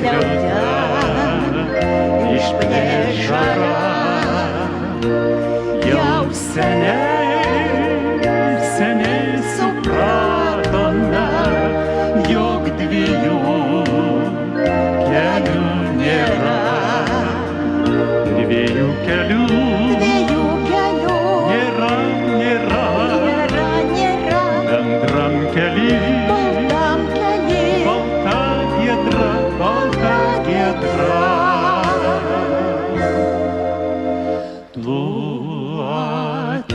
skliauta, išplės žara. Jau seniai supratome, jog dviejų kelių nėra. Dviejų kelių nėra. Bendram kely balta giedra. Tu ateik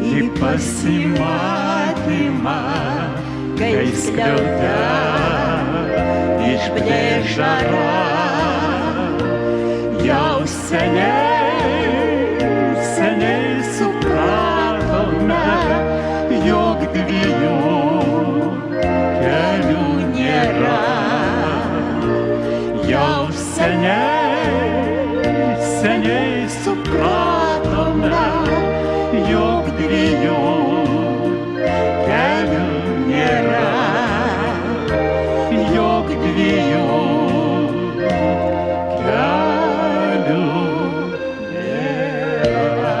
į pasimatymą, kai skliauta išplės žara. Jau seniai supratome, jog dviejų kelių nėra. Jau seniai supratome, jog dviejų kelių nėra. Jog dviejų kelių nėra.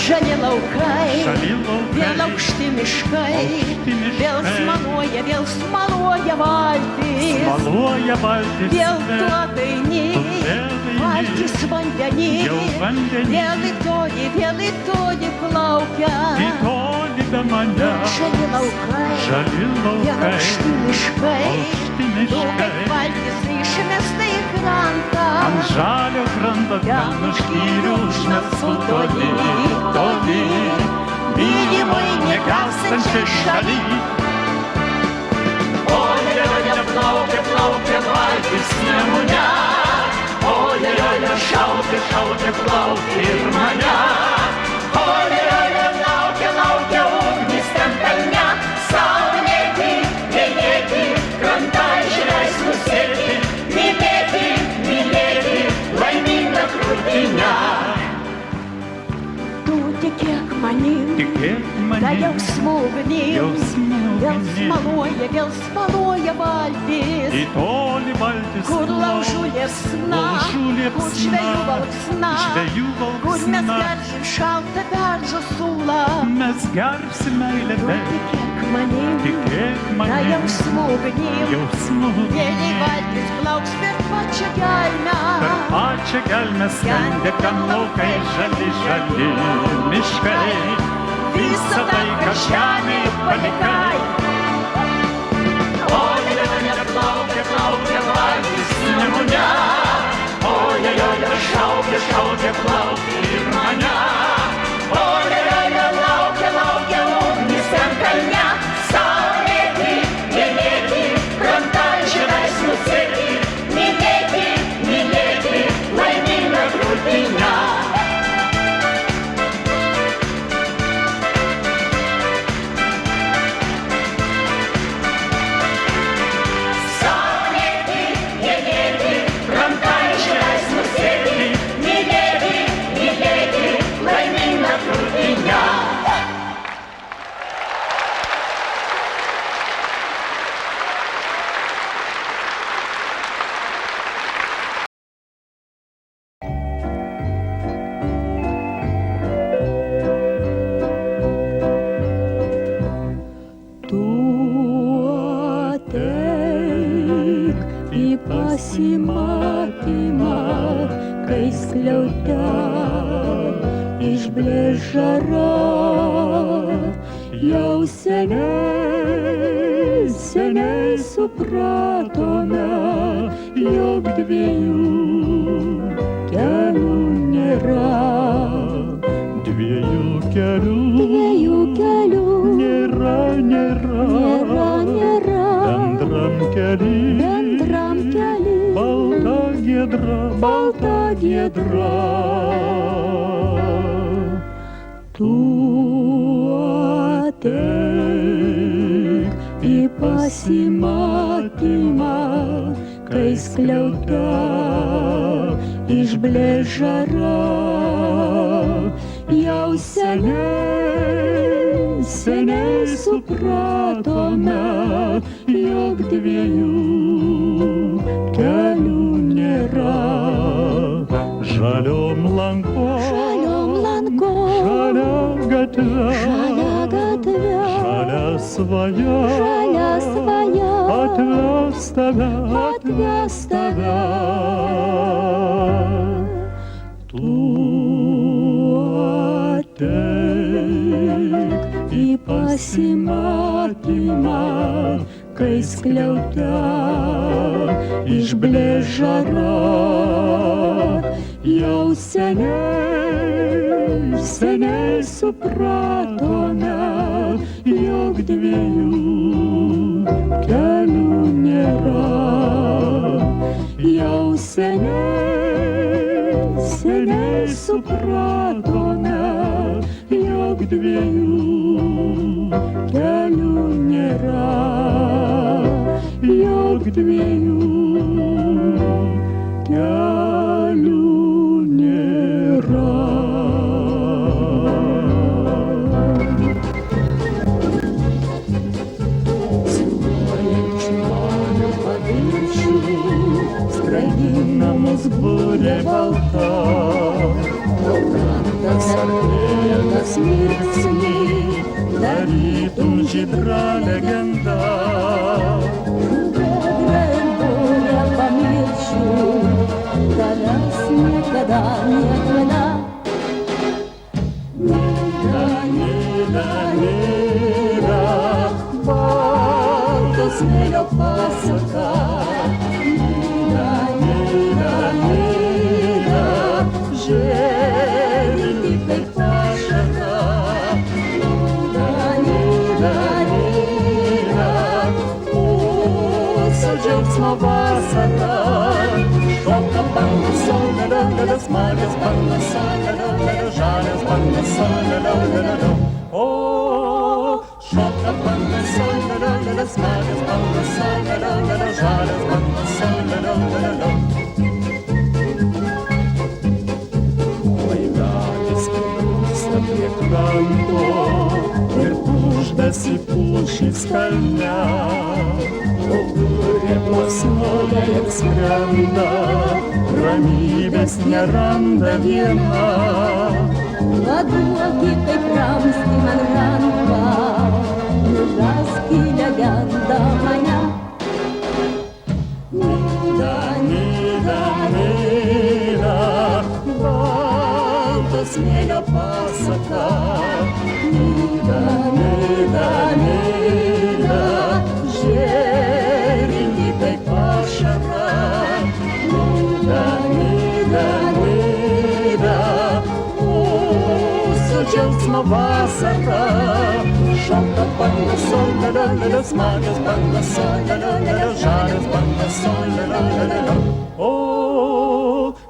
Žali laukai, vėl aukšti miškai, vėl smaluoja valtis, vėl tu ateini, valtis vandenį, vėl į tolį plaukia. Žali laukai, vėl aukšti miškai, tu kaip valtis išmesta į krantą. Ant žalio kranto nuškyrių užmestų toli, mylimai negęstančiai šaly. Oje, plaukia valtis Nemune, oje, šaukė plaukia ir mane. Oje, laukia ugnis ten kalne, saulėti, krantą išleis nusėti, mylėti, laimingą krūtinę. Tikėk manim, da jausmų ugnim, vėl smaluoja valtis, į tolį valtis kur laužų liepsna, kur žvejų valksna, kur mes gersim šaltą beržo sulą. Mes gersim meilę vėl. Tikėk manim, da jausmų ugnim, vėliai valtis plauks per pačią gelmę. Per pačią gelmę skendė ten laukai žali miškai, visą tai, ką žemėje palikai. Oje, plaukia valtis Nemune, oje, šaukė plaukia ir mane. Oje, laukia ugnis ten kalne, saulėti, mylėti, krantą išleis nusėti, mylėti, laimingą krūtinę. Pasimatymą, kai skliauta išblės žara. Jau seniai supratome, jog dviejų kelių nėra. Dviejų kelių nėra. Bendram kely balta giedra. Tu ateik į pasimatymą, kai skliauta išblės žara, jau seniai, seniai supratome, jog dviejų kelių nėra. Žaliom lankom, žalia gatve, žalia svaja, atves tave. Tu ateik į pasimatymą, kai skliauta išblės žara, jau seniai, seniai supratome, jog dviejų kelių nėra. Jau seniai, seniai supratome, jog dviejų kelių nėra, jog dviejų kelių nėra. Svyruojančių molių paviršių skraidina mus burė balta, krantas artėjas mirksnį, tarytum žydra legenda. Grandulė pamiršiu, tavęs niekada, niekada. Nida, balto smėlio pasaka. Nida, žėrinti kaip ašara. Nida, mūsų džiaugsmo vasara. Šoka bangos, solelelelė, smagios bangos, solelelelė, žalios bangos, solelelelė. O, šoka bangos, solelelelė, smagios bangos, solelelelė, žalios bangos, solelelelė. Laivelis plūsta prie kranto ir pūždasi pušys kalne. O burė plasnoja ir skrenda, ramybės neranda viena. Paduokit kaip ramstį man ranką, nuvesk į legendą mane. Nida, balto smėlio pasaka. Nida, žėrinti kaip ašara. Nida, mūsų džiaugsmo vasara. Šoka bangos, solelelelė, smagios bangos, solelelelė, žalios bangos, solelelelė. O,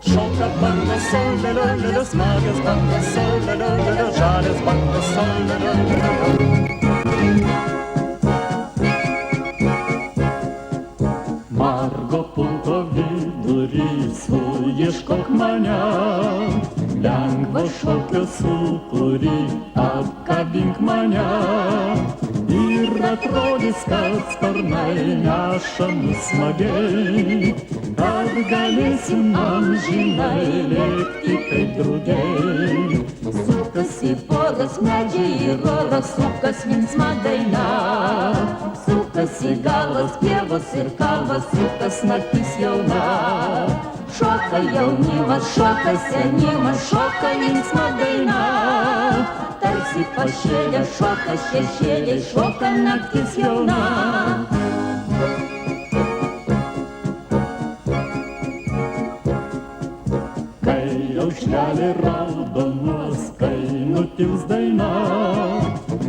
šoka bangos, solelelelė, smagios bangos, solelelelė, žalios bangos, solelelelė. Margo pulko vidury suieškok mane, lengva šokio sūkurį apkabink mane. Ir atrodys, kad sparnai neša mus smagiai, kad galėsim amžinai lėkti kaip drugiai. Sukasi poras medžiai ir oras, sukas linksma daina. Sukasi galas, pievos ir kalvas, sukas naktis jauna. Šoka jaunimas, šoka senimas, šoka linksma daina. Tarsi pašėlė, šoka šešėliai, šoka naktis jauna. Kai aušrelė raudonuos, kai nutils daina,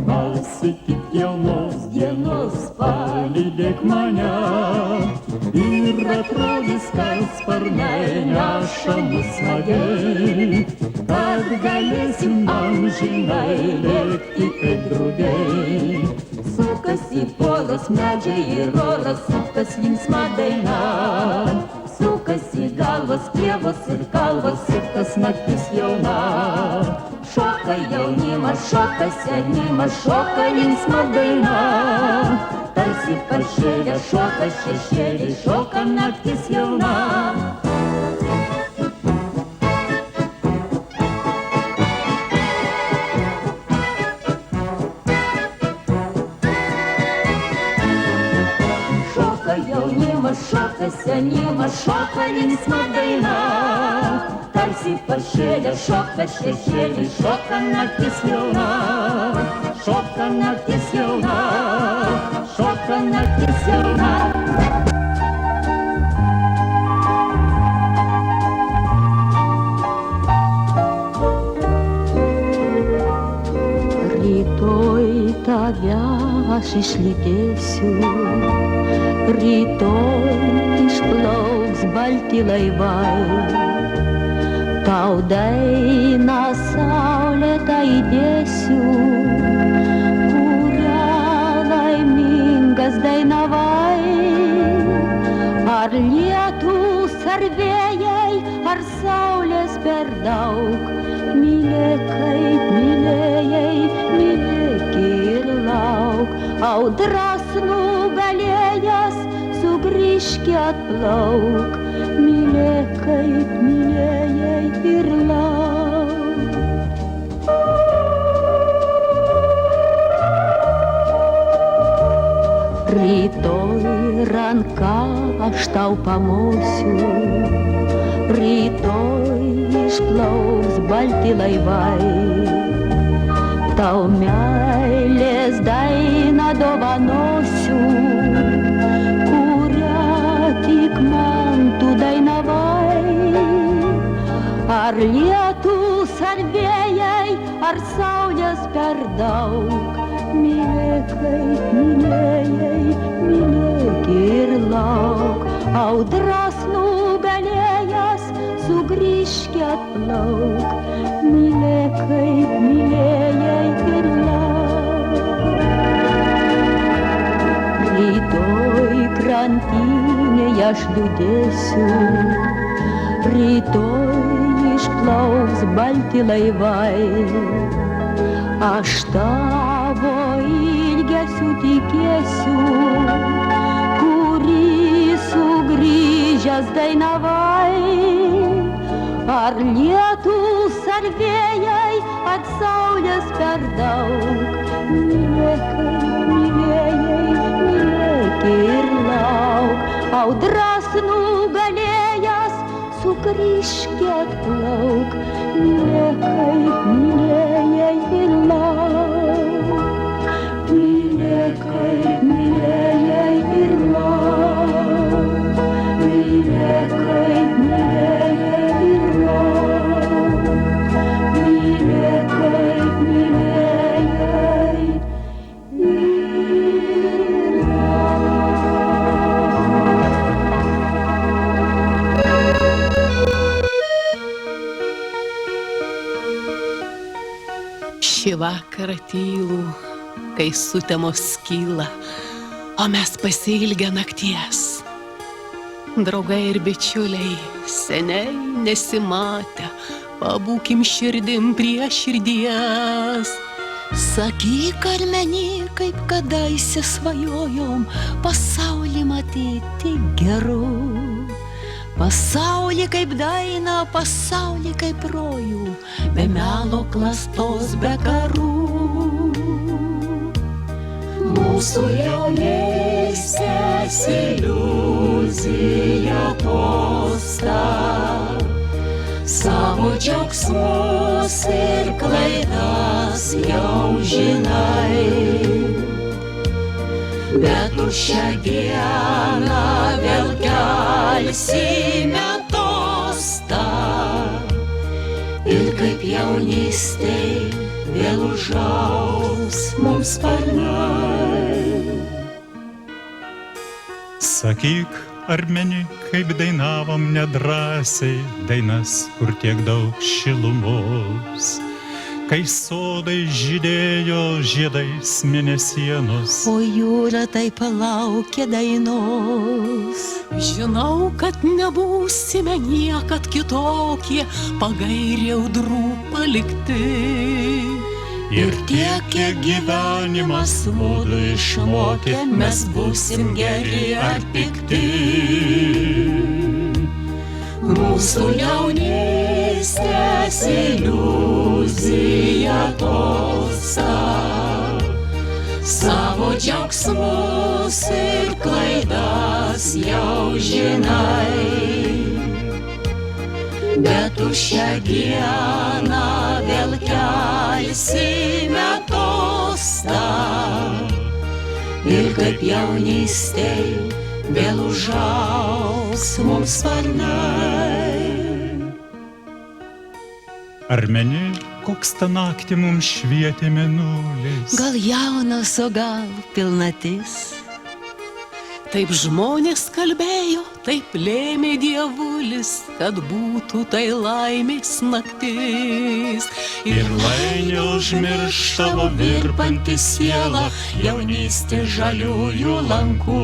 pasitik jaunos dienos, palydėk mane. Ir atrodys, kad sparnai neša mus smagiai, kad galėsim amžinai lėkti kaip drugiai. Sukasi polas, medžiai ir oras, suktas linksma daina. Sukasi galvas, pievos ir kalvas, suktas naktis jauna. Šoka jaunimas, šoka senimas, šoka linksma daina. Tarsi paršėlė, šoka šešėlė, šoka naktis jauna. Šoka senimas, šoka linksma daina. Tarsi paršėlė, šoka šešėlė, šoka naktis jauna. Šoka naktis jauna, šoka naktis jauna. Rytoj tave aš išlydėsiu, rytoj išplauks balti laivai, tau dainą saulėtą įdėsiu, kurią laimingas dainavai. Ar lietus, ar vėjai, ar saulės per daug, mylėk kaip mylėjai, mylėk ir lauk. Audras nugalėjęs, sugrįžk atplauk, mylėk kaip mylėjai ir lauk. Rytoj ranka aš tau pamosiu, rytoj išplauks balti laivai, tau meilės dainą dovanosiu, kurią tik man tu dainavai. Ar lietus, ar vėjai, ar saulės per daug, mylėk kaip mylėjai, mylėk ir lauk. Audras nugalėjęs, sugrįžk atplauk, mylėk kaip mylėjai ir lauk. Rytoj krantinėje aš liūdėsiu, rytoj išplauks balti laivai, aš tavo ilgesiu tikėsiu, kurį sugrįžęs dainavai. Ar lietus, ar vėjai, ar saulės per daug, mylėk kaip mylėjai, mylėk ir lauk. Audras nugalėjęs, sugrįžk atplauk, mylėk kaip mylėjai ir lauk. Mylėk kaip mylėjai ir lauk, mylėk kaip mylėjai ir lauk, mylėk kaip mylėjai ir lauk. Šį vakarą tylų, kai sutemos kyla, o mes pasiilgę nakties. Draugai ir bičiuliai, seniai nesimatę, pabūkim širdim prie širdies. Sakyk, Armeny, kaip kadaise svajojom, pasaulį matyti geru. Pasaulį kaip dainą, pasaulį kaip rojų, be melo klastos, be karų. Mūsų jaunystės iliuzija posta, savo džiaugsmus ir klaidas jau žinai. Bet už šią dieną vėl kelsime tostą ir kaip jaunystėj vėl užaugs mums sparnai. Sakyk, Armeny, kaip dainavom nedrąsiai dainas, kur tiek daug šilumos. kai sodai žydėjo žiedais mėnesienos. O jūra taip laukia dainos. Žinau, kad nebūsime niekad kitokie, pagairė audrų palikti. Ir tiek, kiek gyvenimas mudu išmokė, mes būsim geri ar pikti. Mūsų jaunystės iliuzija tolsta, savo džiaugsmus ir klaidas jau žinai. Bet tu šią dieną vėl kelsime tostą ir kaip jaunystėj vėl užaugs mums sparnai. Ar meni, koks tą naktį mums švietė mėnulis? Gal jaunas, o gal pilnatis? Taip žmonės kalbėjo, taip lėmė dievulis, kad būtų tai laimės naktis. Ir lai neužmirš tavo virpanti siela jaunystė žaliųjų lankų,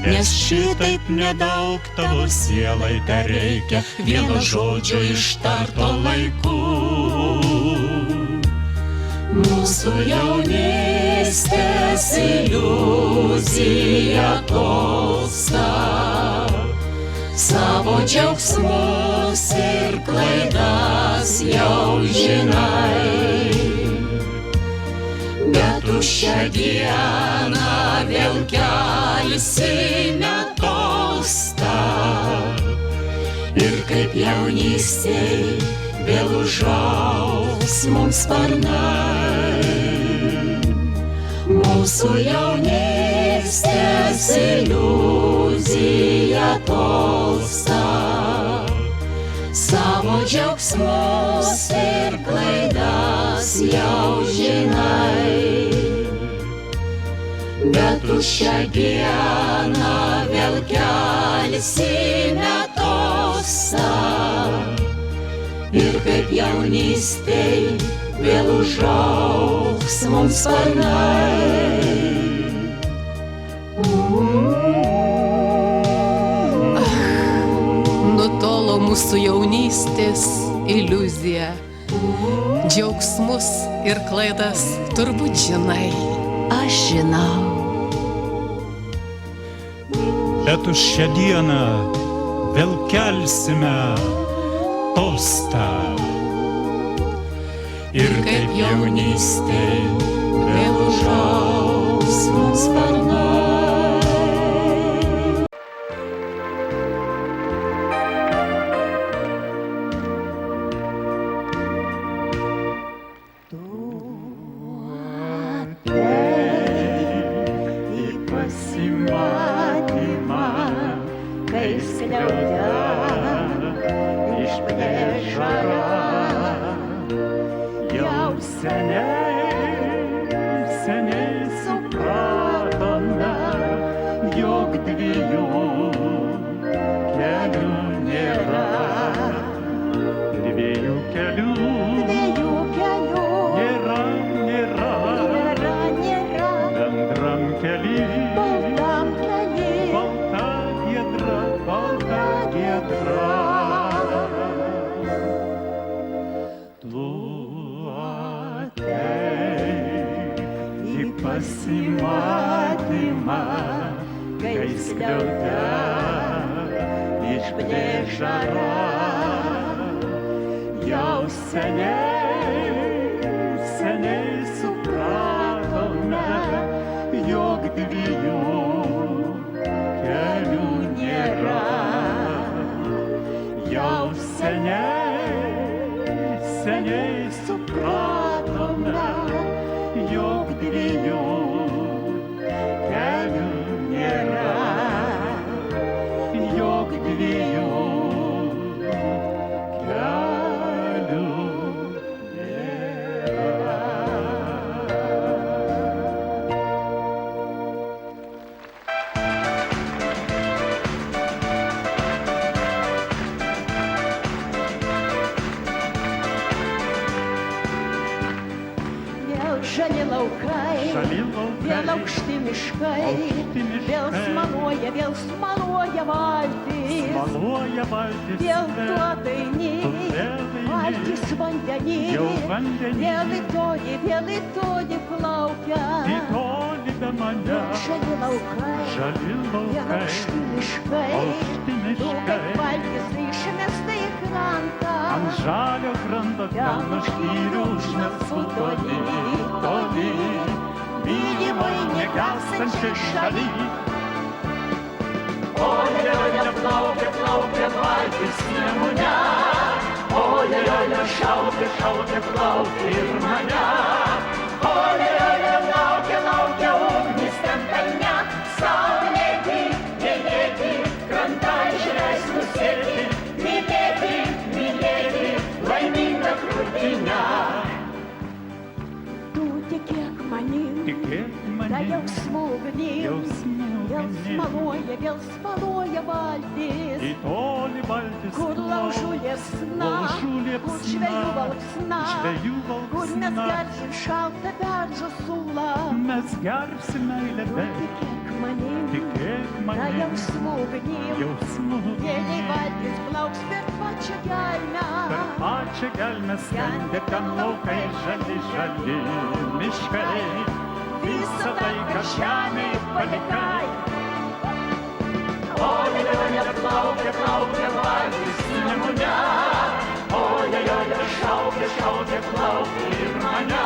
nes šitaip nedaug tavo sielai tereikia vieno žodžio ištarto laiku. Mūsų jaunystės iliuzija tolsta, savo džiaugsmus ir klaidas jau žinai. Bet tu šią dieną vėl kelsime tostą ir kaip jaunystėj vėl užaugs mums sparnai. Mūsų jaunystės iliuzija tolsta, savo džiaugsmus ir klaidas jau žinai. Bet tu šią dieną vėl kelsime tostą ir kaip jaunystėj vėl užaugs mums sparnai. Nutolo mūsų jaunystės iliuzija, džiaugsmus ir klaidas turbūt žinai. Aš žinau. Bet už šią dieną vėl kelsime tostą ir kaip jaunystėj vėl užaugs mums sparnai. Tu atėjai į pasimatymą, kai skliaude išplėš žara. Jau seniai supratome, jog dviejų kelių nėra. Dviejų kelių nėra. Bendram kely balta giedra. Tu atėjai į pasimatymą, kai skliaude išplėš žara. Jau seniai supratome, jog dviejų kelių nėra. Jau seniai supratome, jog dviejų kelių nėra. Jog dviejų kelių nėra. Žali laukai, žali laukai, vėl aukšti miškai, aukšti miškai, vėl smaluoja valtis, smaluoja valtis, vėl tu daini, valtis vandenį, jau vandenį, vėl į tolį plaukia. į tolį be manęs, Žali laukai, žali vėl laukai, aukšti miškai, aukšti tu kaip miškai, valtis išmesta į krantą. ant žalio kranto kalno škyrių užmestų toli, toli, mylimai negelstančiai šaly. Olė, plaukia, plaukia valtis Nemune, olė, šaukia, šaukia, plaukia ir mane. Olė, laukia, laukia ugnis ten kalne, saulėti, mylėti, krantą išleis nusėti, mylėti, mylėti, laimingą krūtinę. Tu tikėk manim, Tikėk da manim, jausmų ugnim, jausmų ugnim, vėl smaluoja valtis, į tolį valtis kur laužų liepsna, kur žvejų valksna, kur mes gersim šaltą beržo sulą. mes gersim meilę Tu be, tikėk manim, tikėk da manim, jausmų ugnim, jausmų vieni ugnim. valtis plauks per pačią gelmę. Per pačią gelmę skendė ten laukai žali, žali miškai. Visą tai, ką žemėje palikai. Olė, plaukia, plaukia valtis Nemune, olė, šaukia, šaukia, plaukia ir mane.